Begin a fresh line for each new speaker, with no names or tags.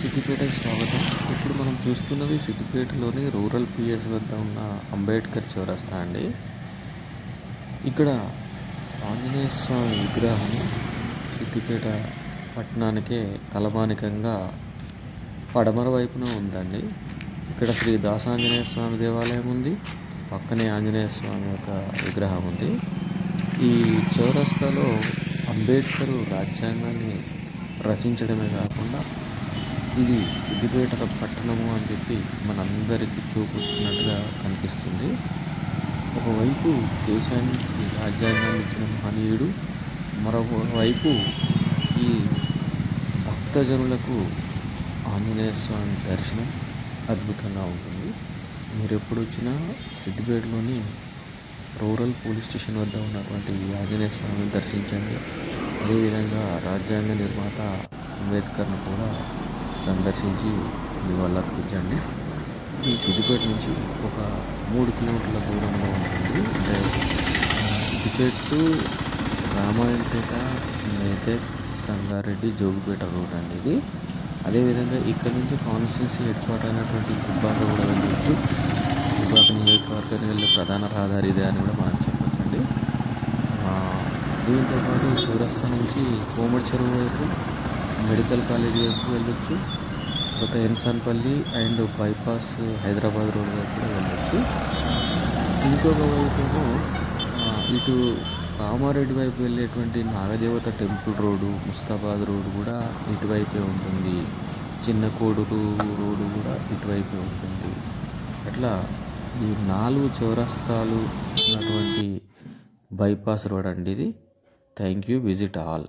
సిద్దిపేటకి స్వాగతం. ఇప్పుడు మనం చూస్తున్నది సిద్దిపేటలోని రూరల్ పిఎస్ వద్ద ఉన్న అంబేద్కర్ చౌరస్తా అండి. ఇక్కడ ఆంజనేయ స్వామి విగ్రహం సిద్దిపేట పట్టణానికే తలమానికంగా పడమర వైపున ఉందండి. ఇక్కడ శ్రీ దాసాంజనేయ స్వామి దేవాలయం ఉంది. పక్కనే ఆంజనేయ స్వామి యొక్క విగ్రహం ఉంది. ఈ చౌరస్తాలో అంబేద్కర్ రాజ్యాంగాన్ని రచించడమే కాకుండా ఇది సిద్దిపేట పట్టణము అని చెప్పి మనందరికీ చూపిస్తున్నట్టుగా కనిపిస్తుంది. ఒకవైపు దేశానికి రాజ్యాంగాన్ని ఇచ్చిన మహనీయుడు, మరొకవైపు ఈ భక్తజనులకు ఆంజనేయ స్వామి దర్శనం అద్భుతంగా ఉంటుంది. మీరు ఎప్పుడు వచ్చినా సిద్దిపేటలోని రూరల్ పోలీస్ స్టేషన్ వద్ద ఉన్నటువంటి ఆంజనేయ స్వామిని దర్శించండి. అదేవిధంగా రాజ్యాంగ నిర్మాత అంబేద్కర్ను కూడా సందర్శించి నివాళులర్పించండి. ఇది సిద్దిపేట నుంచి ఒక 3 కిలోమీటర్ల దూరంలో ఉంటుంది. అంటే సిద్దిపేట టు రామాయణపేట, మేదక్, సంగారెడ్డి, జోగిపేట రోడ్ అండి ఇది. అదేవిధంగా ఇక్కడ నుంచి కాన్స్టిట్యున్సీ హెడ్ క్వార్టర్ అయినటువంటి దుబ్బాక కూడా వెళ్ళవచ్చు. దుబ్బాక నియోజకవర్గానికి వెళ్ళే ప్రధాన రహదారి ఇదే అని కూడా మనం చెప్పొచ్చండి. దీంతో పాటు చౌరస్తా నుంచి కోమటి చెరువు వైపు, మెడికల్ కాలేజీ వైపు వెళ్ళొచ్చు. తర్వాత Ensanpally and bypass Hyderabad road వైపు కూడా వెళ్ళొచ్చు. ఇంకొక వైపు ఇటు కామారెడ్డి వైపు వెళ్ళేటువంటి నాగదేవత టెంపుల్ రోడ్డు, ముస్తాబాద్ రోడ్డు కూడా ఇటువైపే ఉంటుంది. చిన్న కోడూరు రోడ్డు కూడా ఇటువైపే ఉంటుంది. అట్లా ఈ 4 చౌరస్తాలు ఉన్నటువంటి బైపాస్ రోడ్ అండి ఇది. Thank you. Visit all.